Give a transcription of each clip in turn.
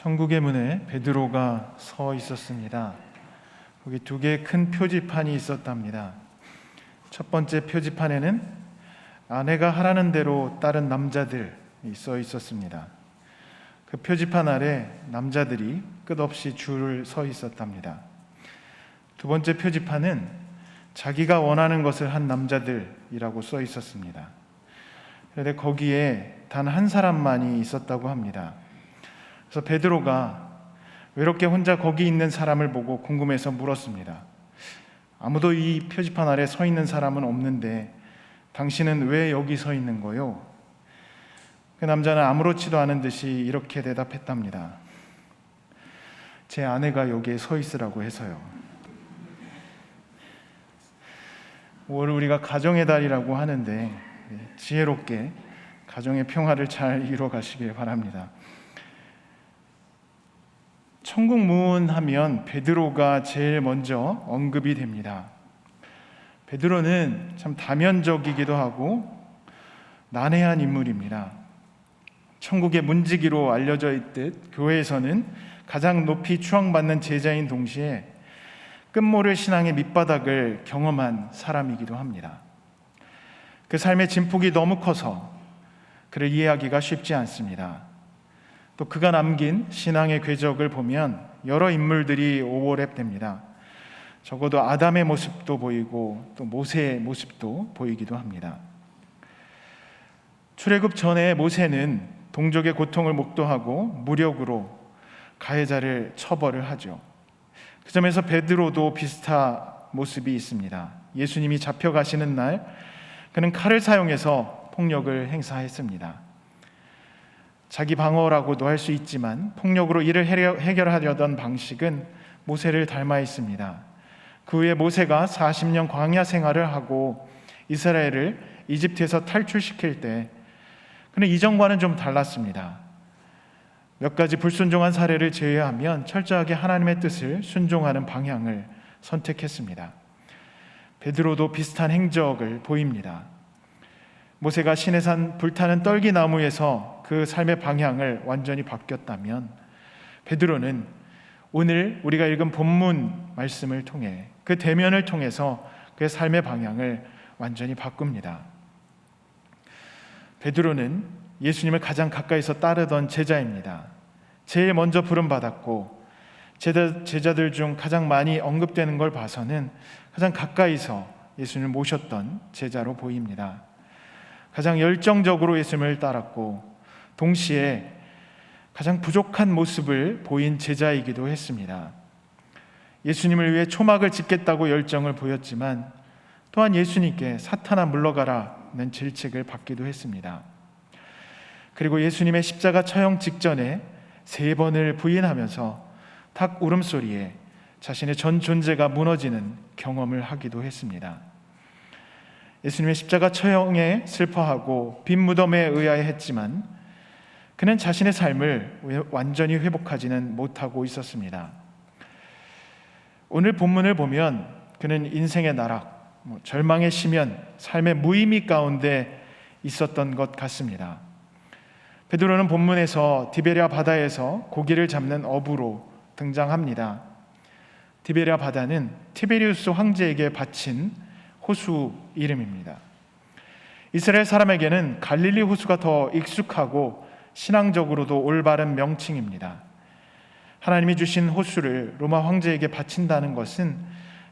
천국의 문에 베드로가 서 있었습니다. 거기 두 개의 큰 표지판이 있었답니다. 첫 번째 표지판에는 아내가 하라는 대로 따른 남자들이 써 있었습니다. 그 표지판 아래 남자들이 끝없이 줄을 서 있었답니다. 두 번째 표지판은 자기가 원하는 것을 한 남자들이라고 써 있었습니다. 그런데 거기에 단 한 사람만이 있었다고 합니다. 그래서 베드로가 외롭게 혼자 거기 있는 사람을 보고 궁금해서 물었습니다. 아무도 이 표지판 아래 서 있는 사람은 없는데 당신은 왜 여기 서 있는 거요? 그 남자는 아무렇지도 않은 듯이 이렇게 대답했답니다. 제 아내가 여기에 서 있으라고 해서요. 오늘 우리가 가정의 달이라고 하는데 지혜롭게 가정의 평화를 잘 이루어 가시길 바랍니다. 천국 문 하면 베드로가 제일 먼저 언급이 됩니다. 베드로는 참 다면적이기도 하고 난해한 인물입니다. 천국의 문지기로 알려져 있듯 교회에서는 가장 높이 추앙받는 제자인 동시에 끝모를 신앙의 밑바닥을 경험한 사람이기도 합니다. 그 삶의 진폭이 너무 커서 그를 이해하기가 쉽지 않습니다. 또 그가 남긴 신앙의 궤적을 보면 여러 인물들이 오버랩됩니다. 적어도 아담의 모습도 보이고 또 모세의 모습도 보이기도 합니다. 출애굽 전에 모세는 동족의 고통을 목도하고 무력으로 가해자를 처벌을 하죠. 그 점에서 베드로도 비슷한 모습이 있습니다. 예수님이 잡혀가시는 날 그는 칼을 사용해서 폭력을 행사했습니다. 자기 방어라고도 할 수 있지만 폭력으로 이를 해결하려던 방식은 모세를 닮아 있습니다. 그 후에 모세가 40년 광야 생활을 하고 이스라엘을 이집트에서 탈출시킬 때 그는 이전과는 좀 달랐습니다. 몇 가지 불순종한 사례를 제외하면 철저하게 하나님의 뜻을 순종하는 방향을 선택했습니다. 베드로도 비슷한 행적을 보입니다. 모세가 시내산 불타는 떨기나무에서 그 삶의 방향을 완전히 바뀌었다면 베드로는 오늘 우리가 읽은 본문 말씀을 통해 그 대면을 통해서 그의 삶의 방향을 완전히 바꿉니다. 베드로는 예수님을 가장 가까이서 따르던 제자입니다. 제일 먼저 부름받았고 제자들 중 가장 많이 언급되는 걸 봐서는 가장 가까이서 예수님을 모셨던 제자로 보입니다. 가장 열정적으로 예수님을 따랐고 동시에 가장 부족한 모습을 보인 제자이기도 했습니다. 예수님을 위해 초막을 짓겠다고 열정을 보였지만 또한 예수님께 사탄아 물러가라는 질책을 받기도 했습니다. 그리고 예수님의 십자가 처형 직전에 3번을 부인하면서 닭 울음소리에 자신의 전 존재가 무너지는 경험을 하기도 했습니다. 예수님의 십자가 처형에 슬퍼하고 빈 무덤에 의하여 했지만 그는 자신의 삶을 완전히 회복하지는 못하고 있었습니다. 오늘 본문을 보면 그는 인생의 나락, 절망의 심연, 삶의 무의미 가운데 있었던 것 같습니다. 베드로는 본문에서 디베랴 바다에서 고기를 잡는 어부로 등장합니다. 디베랴 바다는 티베리우스 황제에게 바친 호수 이름입니다. 이스라엘 사람에게는 갈릴리 호수가 더 익숙하고 신앙적으로도 올바른 명칭입니다. 하나님이 주신 호수를 로마 황제에게 바친다는 것은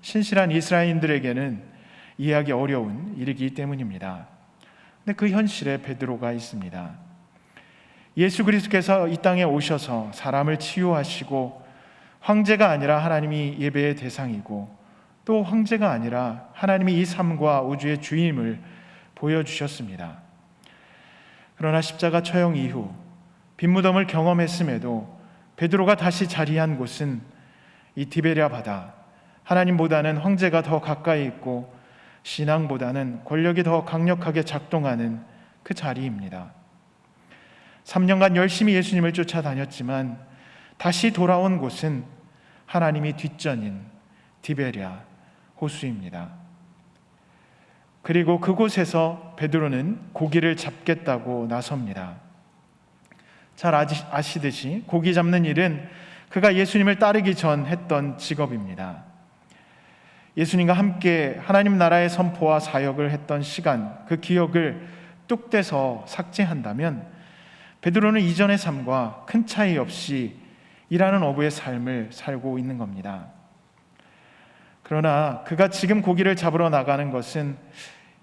신실한 이스라엘인들에게는 이해하기 어려운 일이기 때문입니다. 근데 그 현실에 베드로가 있습니다. 예수 그리스도께서 이 땅에 오셔서 사람을 치유하시고 황제가 아니라 하나님이 예배의 대상이고 또 황제가 아니라 하나님이 이 삶과 우주의 주임을 보여주셨습니다. 그러나 십자가 처형 이후 빈무덤을 경험했음에도 베드로가 다시 자리한 곳은 이 디베랴 바다, 하나님보다는 황제가 더 가까이 있고 신앙보다는 권력이 더 강력하게 작동하는 그 자리입니다. 3년간 열심히 예수님을 쫓아다녔지만 다시 돌아온 곳은 하나님이 뒷전인 디베랴 호수입니다. 그리고 그곳에서 베드로는 고기를 잡겠다고 나섭니다. 잘 아시듯이 고기 잡는 일은 그가 예수님을 따르기 전 했던 직업입니다. 예수님과 함께 하나님 나라의 선포와 사역을 했던 시간, 그 기억을 뚝 떼서 삭제한다면 베드로는 이전의 삶과 큰 차이 없이 일하는 어부의 삶을 살고 있는 겁니다. 그러나 그가 지금 고기를 잡으러 나가는 것은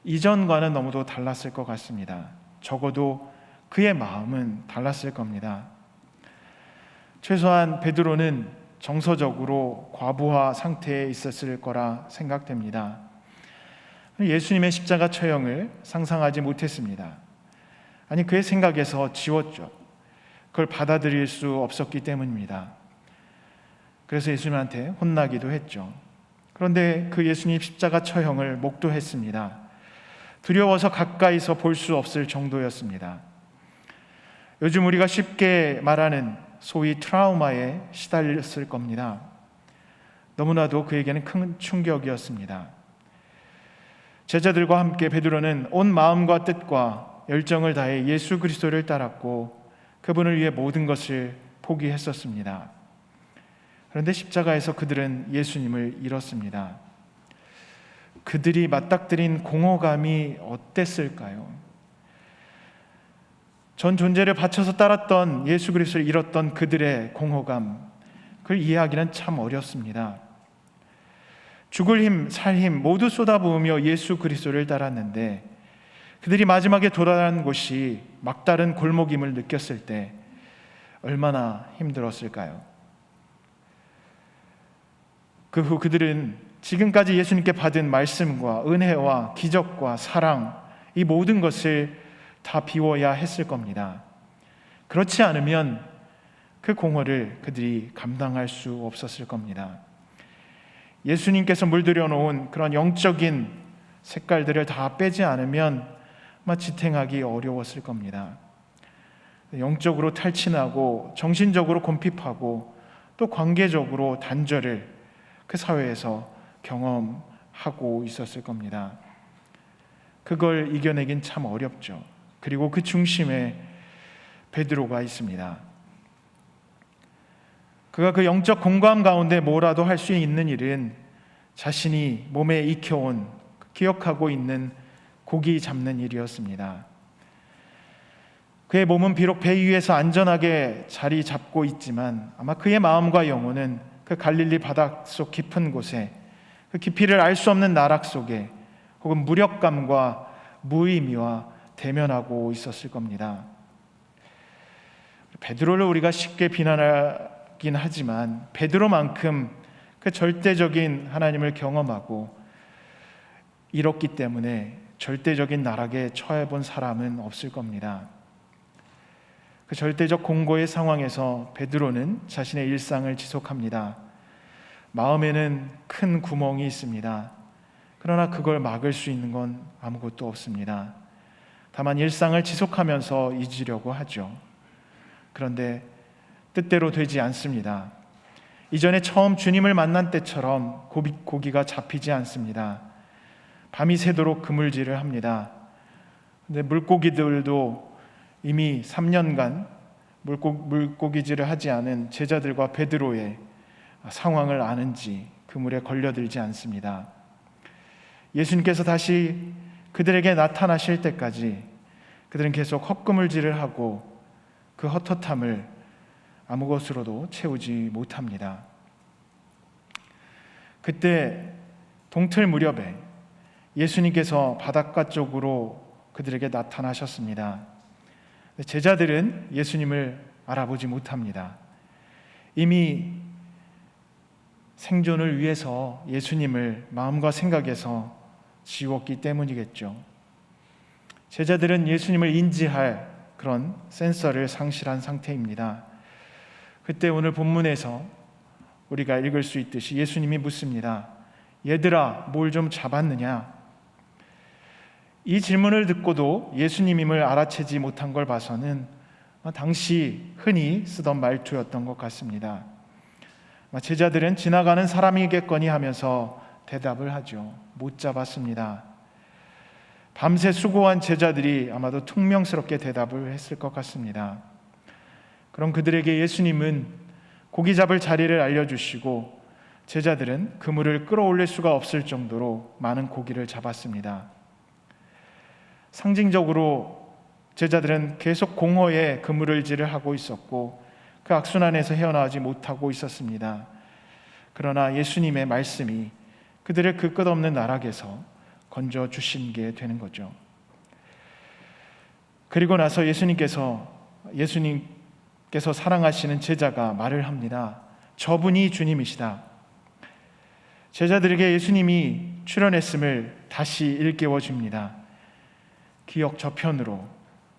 이전과는 너무도 달랐을 것 같습니다. 적어도 그의 마음은 달랐을 겁니다. 최소한 베드로는 정서적으로 과부하 상태에 있었을 거라 생각됩니다. 예수님의 십자가 처형을 상상하지 못했습니다. 아니, 그의 생각에서 지웠죠. 그걸 받아들일 수 없었기 때문입니다. 그래서 예수님한테 혼나기도 했죠. 그런데 그 예수님 십자가 처형을 목도했습니다. 두려워서 가까이서 볼 수 없을 정도였습니다. 요즘 우리가 쉽게 말하는 소위 트라우마에 시달렸을 겁니다. 너무나도 그에게는 큰 충격이었습니다. 제자들과 함께 베드로는 온 마음과 뜻과 열정을 다해 예수 그리스도를 따랐고 그분을 위해 모든 것을 포기했었습니다. 그런데 십자가에서 그들은 예수님을 잃었습니다. 그들이 맞닥뜨린 공허감이 어땠을까요? 전 존재를 바쳐서 따랐던 예수 그리스도를 잃었던 그들의 공허감, 그걸 이해하기는 참 어렵습니다. 죽을 힘, 살 힘 모두 쏟아부으며 예수 그리스도를 따랐는데 그들이 마지막에 도달한 곳이 막다른 골목임을 느꼈을 때 얼마나 힘들었을까요? 그 후 그들은 지금까지 예수님께 받은 말씀과 은혜와 기적과 사랑, 이 모든 것을 다 비워야 했을 겁니다. 그렇지 않으면 그 공허를 그들이 감당할 수 없었을 겁니다. 예수님께서 물들여 놓은 그런 영적인 색깔들을 다 빼지 않으면 아마 지탱하기 어려웠을 겁니다. 영적으로 탈진하고 정신적으로 곤핍하고 또 관계적으로 단절을 그 사회에서 경험하고 있었을 겁니다. 그걸 이겨내긴 참 어렵죠. 그리고 그 중심에 베드로가 있습니다. 그가 그 영적 공감 가운데 뭐라도 할 수 있는 일은 자신이 몸에 익혀온, 기억하고 있는 고기 잡는 일이었습니다. 그의 몸은 비록 배 위에서 안전하게 자리 잡고 있지만 아마 그의 마음과 영혼은 그 갈릴리 바닷속 깊은 곳에, 그 깊이를 알 수 없는 나락 속에 혹은 무력감과 무의미와 대면하고 있었을 겁니다. 베드로를 우리가 쉽게 비난하긴 하지만 베드로만큼 그 절대적인 하나님을 경험하고 잃었기 때문에 절대적인 나락에 처해 본 사람은 없을 겁니다. 그 절대적 공고의 상황에서 베드로는 자신의 일상을 지속합니다. 마음에는 큰 구멍이 있습니다. 그러나 그걸 막을 수 있는 건 아무것도 없습니다. 다만 일상을 지속하면서 잊으려고 하죠. 그런데 뜻대로 되지 않습니다. 이전에 처음 주님을 만난 때처럼 고기가 잡히지 않습니다. 밤이 새도록 그물질을 합니다. 근데 물고기들도 이미 3년간 물고기질을 하지 않은 제자들과 베드로의 상황을 아는지 그물에 걸려들지 않습니다. 예수님께서 다시 그들에게 나타나실 때까지 그들은 계속 헛그물질을 하고 그 헛헛함을 아무것으로도 채우지 못합니다. 그때 동틀 무렵에 예수님께서 바닷가 쪽으로 그들에게 나타나셨습니다. 제자들은 예수님을 알아보지 못합니다. 이미 생존을 위해서 예수님을 마음과 생각에서 지웠기 때문이겠죠. 제자들은 예수님을 인지할 그런 센서를 상실한 상태입니다. 그때 오늘 본문에서 우리가 읽을 수 있듯이 예수님이 묻습니다. 얘들아, 뭘 좀 잡았느냐? 이 질문을 듣고도 예수님임을 알아채지 못한 걸 봐서는 당시 흔히 쓰던 말투였던 것 같습니다. 제자들은 지나가는 사람이겠거니 하면서 대답을 하죠. 못 잡았습니다. 밤새 수고한 제자들이 아마도 퉁명스럽게 대답을 했을 것 같습니다. 그럼 그들에게 예수님은 고기 잡을 자리를 알려주시고 제자들은 그물을 끌어올릴 수가 없을 정도로 많은 고기를 잡았습니다. 상징적으로 제자들은 계속 공허에 그물질을 하고 있었고 그 악순환에서 헤어나오지 못하고 있었습니다. 그러나 예수님의 말씀이 그들을 그 끝없는 나락에서 건져 주신 게 되는 거죠. 그리고 나서 예수님께서 사랑하시는 제자가 말을 합니다. 저분이 주님이시다. 제자들에게 예수님이 출현했음을 다시 일깨워 줍니다. 기억 저편으로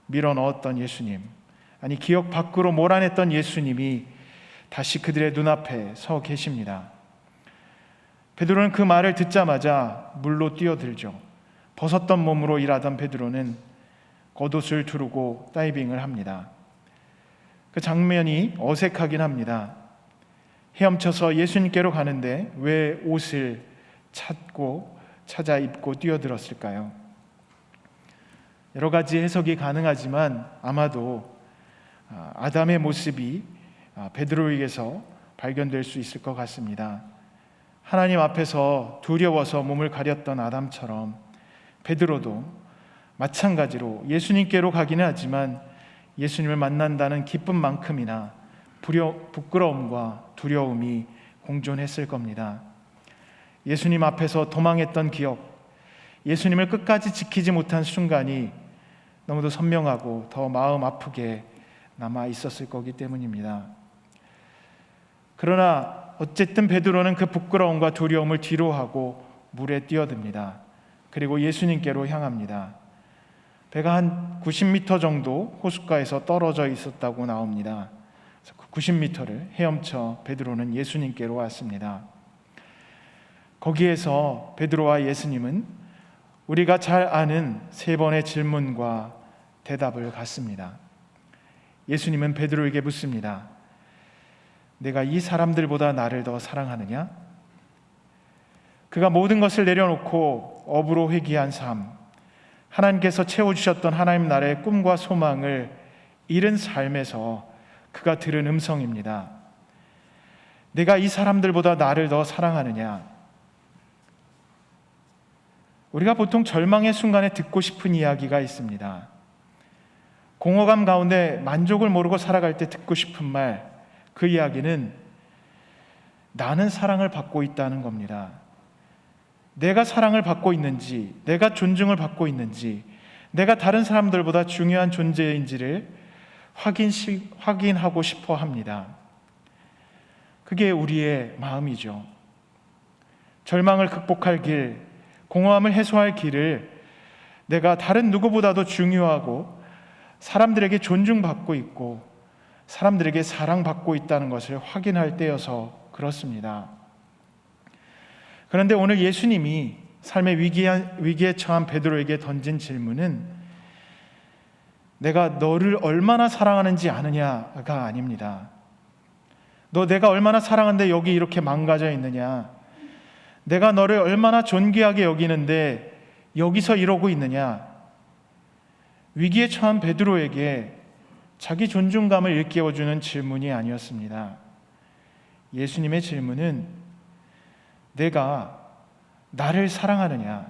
밀어넣었던 예수님, 아니 기억 밖으로 몰아냈던 예수님이 다시 그들의 눈앞에 서 계십니다. 베드로는 그 말을 듣자마자 물로 뛰어들죠. 벗었던 몸으로 일하던 베드로는 겉옷을 두르고 다이빙을 합니다. 그 장면이 어색하긴 합니다. 헤엄쳐서 예수님께로 가는데 왜 옷을 찾아 입고 뛰어들었을까요? 여러 가지 해석이 가능하지만 아마도 아담의 모습이 베드로에게서 발견될 수 있을 것 같습니다. 하나님 앞에서 두려워서 몸을 가렸던 아담처럼 베드로도 마찬가지로 예수님께로 가기는 하지만 예수님을 만난다는 기쁨만큼이나 부끄러움과 두려움이 공존했을 겁니다. 예수님 앞에서 도망했던 기억, 예수님을 끝까지 지키지 못한 순간이 너무도 선명하고 더 마음 아프게 남아 있었을 거기 때문입니다. 그러나 어쨌든 베드로는 그 부끄러움과 두려움을 뒤로하고 물에 뛰어듭니다. 그리고 예수님께로 향합니다. 배가 한 90m 정도 호숫가에서 떨어져 있었다고 나옵니다. 90m를 헤엄쳐 베드로는 예수님께로 왔습니다. 거기에서 베드로와 예수님은 우리가 잘 아는 세 번의 질문과 대답을 갖습니다. 예수님은 베드로에게 묻습니다. 내가 이 사람들보다 나를 더 사랑하느냐? 그가 모든 것을 내려놓고 업으로 회귀한 삶, 하나님께서 채워주셨던 하나님 나라의 꿈과 소망을 잃은 삶에서 그가 들은 음성입니다. 내가 이 사람들보다 나를 더 사랑하느냐? 우리가 보통 절망의 순간에 듣고 싶은 이야기가 있습니다. 공허감 가운데 만족을 모르고 살아갈 때 듣고 싶은 말, 그 이야기는 나는 사랑을 받고 있다는 겁니다. 내가 사랑을 받고 있는지, 내가 존중을 받고 있는지, 내가 다른 사람들보다 중요한 존재인지를 확인하고 싶어 합니다. 그게 우리의 마음이죠. 절망을 극복할 길, 공허함을 해소할 길을 내가 다른 누구보다도 중요하고 사람들에게 존중받고 있고 사람들에게 사랑받고 있다는 것을 확인할 때여서 그렇습니다. 그런데 오늘 예수님이 삶의 위기에 처한 베드로에게 던진 질문은 내가 너를 얼마나 사랑하는지 아느냐가 아닙니다. 너 내가 얼마나 사랑하는데 여기 이렇게 망가져 있느냐? 내가 너를 얼마나 존귀하게 여기는데 여기서 이러고 있느냐? 위기에 처한 베드로에게 자기 존중감을 일깨워주는 질문이 아니었습니다. 예수님의 질문은 내가 나를 사랑하느냐?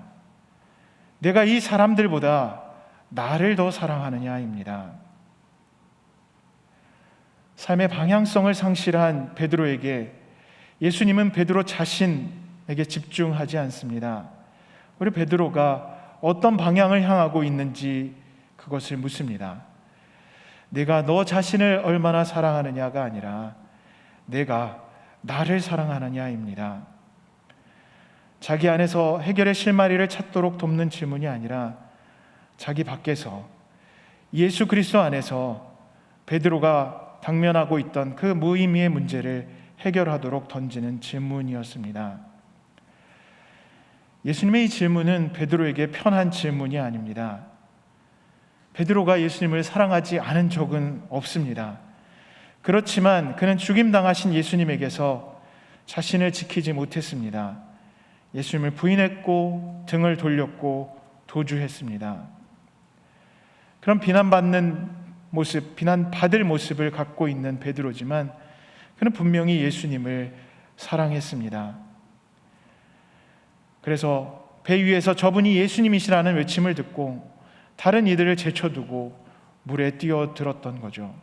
내가 이 사람들보다 나를 더 사랑하느냐입니다. 삶의 방향성을 상실한 베드로에게 예수님은 베드로 자신에게 집중하지 않습니다. 우리 베드로가 어떤 방향을 향하고 있는지 그것을 묻습니다. 내가 너 자신을 얼마나 사랑하느냐가 아니라 내가 나를 사랑하느냐입니다. 자기 안에서 해결의 실마리를 찾도록 돕는 질문이 아니라 자기 밖에서 예수 그리스도 안에서 베드로가 당면하고 있던 그 무의미의 문제를 해결하도록 던지는 질문이었습니다. 예수님의 이 질문은 베드로에게 편한 질문이 아닙니다. 베드로가 예수님을 사랑하지 않은 적은 없습니다. 그렇지만 그는 죽임당하신 예수님에게서 자신을 지키지 못했습니다. 예수님을 부인했고 등을 돌렸고 도주했습니다. 그럼 비난받는 모습, 비난받을 모습을 갖고 있는 베드로지만 그는 분명히 예수님을 사랑했습니다. 그래서 배 위에서 저분이 예수님이시라는 외침을 듣고 다른 이들을 제쳐두고 물에 뛰어들었던 거죠.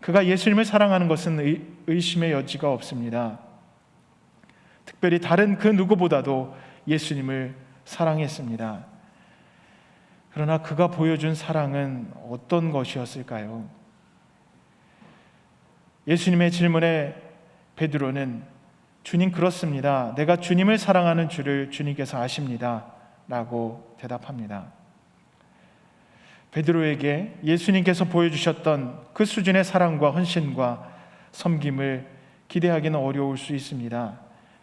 그가 예수님을 사랑하는 것은 의심의 여지가 없습니다. 특별히 다른 그 누구보다도 예수님을 사랑했습니다. 그러나 그가 보여준 사랑은 어떤 것이었을까요? 예수님의 질문에 베드로는 주님, 그렇습니다. 내가 주님을 사랑하는 줄을 주님께서 아십니다. 라고 대답합니다. 베드로에게 예수님께서 보여주셨던 그 수준의 사랑과 헌신과 섬김을 기대하기는 어려울 수 있습니다.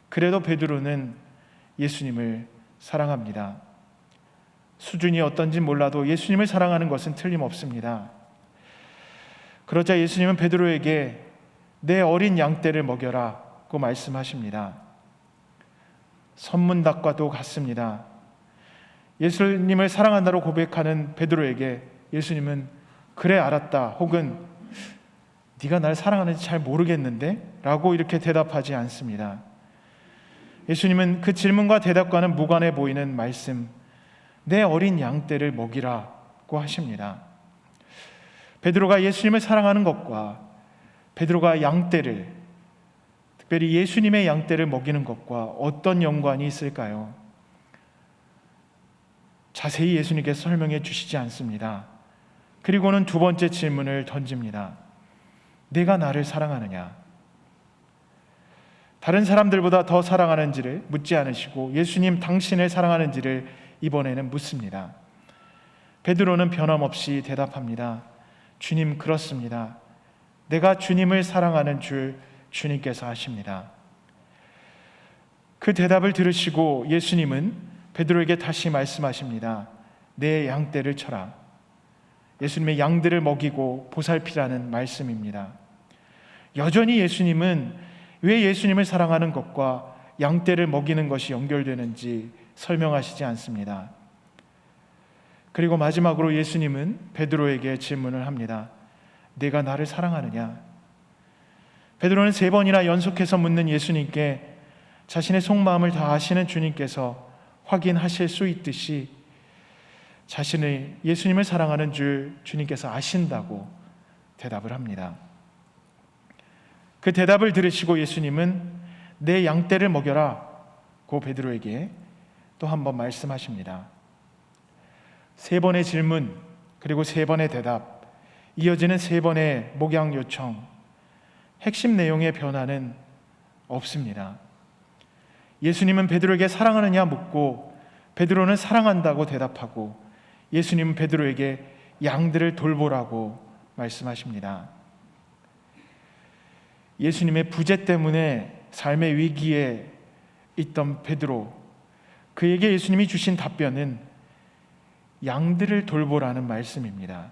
그래도 베드로는 예수님을 사랑합니다. 수준이 어떤지 몰라도 예수님을 사랑하는 것은 틀림없습니다. 그러자 예수님은 베드로에게 내 어린 양떼를 먹여라고 말씀하십니다. 선문답과도 같습니다. 예수님을 사랑한다고 고백하는 베드로에게 예수님은 그래 알았다, 혹은 네가 날 사랑하는지 잘 모르겠는데? 라고 이렇게 대답하지 않습니다. 예수님은 그 질문과 대답과는 무관해 보이는 말씀, 내 어린 양떼를 먹이라고 하십니다. 베드로가 예수님을 사랑하는 것과 베드로가 양떼를, 특별히 예수님의 양떼를 먹이는 것과 어떤 연관이 있을까요? 자세히 예수님께서 설명해 주시지 않습니다. 그리고는 두 번째 질문을 던집니다. 내가 나를 사랑하느냐? 다른 사람들보다 더 사랑하는지를 묻지 않으시고 예수님 당신을 사랑하는지를 이번에는 묻습니다. 베드로는 변함없이 대답합니다. 주님, 그렇습니다. 내가 주님을 사랑하는 줄 주님께서 아십니다. 그 대답을 들으시고 예수님은 베드로에게 다시 말씀하십니다. 내 양떼를 쳐라. 예수님의 양들을 먹이고 보살피라는 말씀입니다. 여전히 예수님은 왜 예수님을 사랑하는 것과 양떼를 먹이는 것이 연결되는지 설명하시지 않습니다. 그리고 마지막으로 예수님은 베드로에게 질문을 합니다. 네가 나를 사랑하느냐? 베드로는 3번이나 연속해서 묻는 예수님께 자신의 속마음을 다 아시는 주님께서 확인하실 수 있듯이 자신의 예수님을 사랑하는 줄 주님께서 아신다고 대답을 합니다. 그 대답을 들으시고 예수님은 내 양떼를 먹여라 고 베드로에게 또 한 번 말씀하십니다. 3번의 질문 그리고 3번의 대답, 이어지는 3번의 목양 요청, 핵심 내용의 변화는 없습니다. 예수님은 베드로에게 사랑하느냐 묻고 베드로는 사랑한다고 대답하고 예수님은 베드로에게 양들을 돌보라고 말씀하십니다. 예수님의 부재 때문에 삶의 위기에 있던 베드로, 그에게 예수님이 주신 답변은 양들을 돌보라는 말씀입니다.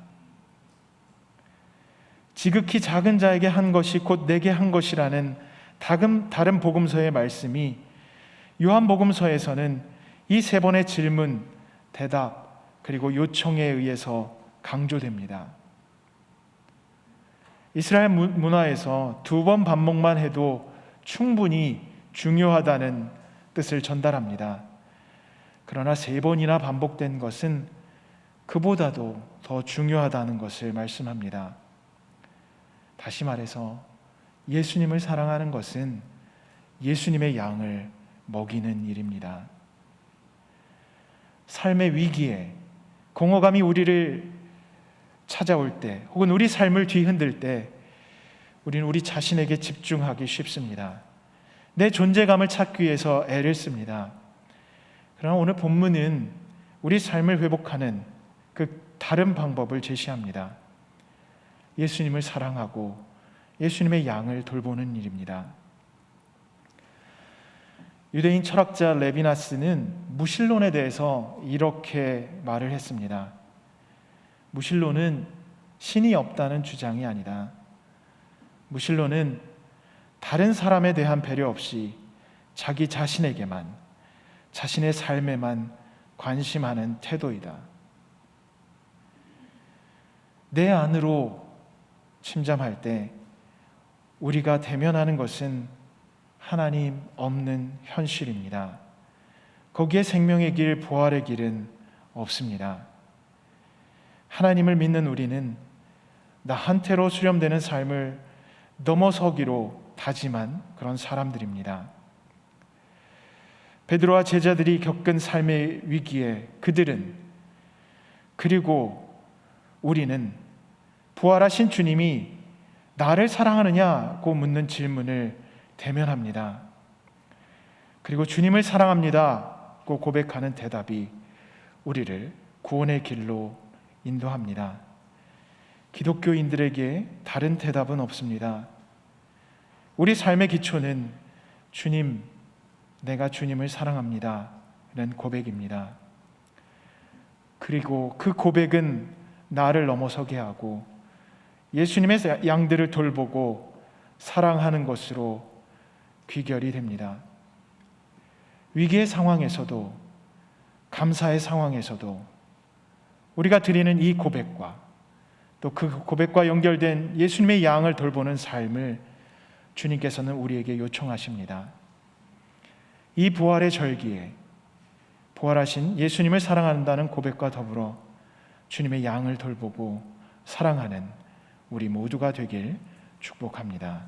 지극히 작은 자에게 한 것이 곧 내게 한 것이라는 다른 복음서의 말씀이 요한복음서에서는 이 3번의 질문, 대답, 그리고 요청에 의해서 강조됩니다. 이스라엘 문화에서 2번 반복만 해도 충분히 중요하다는 뜻을 전달합니다. 그러나 3번이나 반복된 것은 그보다도 더 중요하다는 것을 말씀합니다. 다시 말해서 예수님을 사랑하는 것은 예수님의 양을 먹이는 일입니다. 삶의 위기에 공허감이 우리를 찾아올 때, 혹은 우리 삶을 뒤흔들 때 우리는 우리 자신에게 집중하기 쉽습니다. 내 존재감을 찾기 위해서 애를 씁니다. 그러나 오늘 본문은 우리 삶을 회복하는 그 다른 방법을 제시합니다. 예수님을 사랑하고 예수님의 양을 돌보는 일입니다. 유대인 철학자 레비나스는 무신론에 대해서 이렇게 말을 했습니다. 무신론은 신이 없다는 주장이 아니다. 무신론은 다른 사람에 대한 배려 없이 자기 자신에게만, 자신의 삶에만 관심하는 태도이다. 내 안으로 침잠할 때 우리가 대면하는 것은 하나님 없는 현실입니다. 거기에 생명의 길, 부활의 길은 없습니다. 하나님을 믿는 우리는 나한테로 수렴되는 삶을 넘어서기로 다짐한 그런 사람들입니다. 베드로와 제자들이 겪은 삶의 위기에 그들은, 그리고 우리는 부활하신 주님이 나를 사랑하느냐고 묻는 질문을 대면합니다. 그리고 주님을 사랑합니다고 고백하는 대답이 우리를 구원의 길로 인도합니다. 기독교인들에게 다른 대답은 없습니다. 우리 삶의 기초는 주님, 내가 주님을 사랑합니다 라는 고백입니다. 그리고 그 고백은 나를 넘어서게 하고 예수님의 양들을 돌보고 사랑하는 것으로 귀결이 됩니다. 위기의 상황에서도, 감사의 상황에서도 우리가 드리는 이 고백과 또 그 고백과 연결된 예수님의 양을 돌보는 삶을 주님께서는 우리에게 요청하십니다. 이 부활의 절기에 부활하신 예수님을 사랑한다는 고백과 더불어 주님의 양을 돌보고 사랑하는 우리 모두가 되길 축복합니다.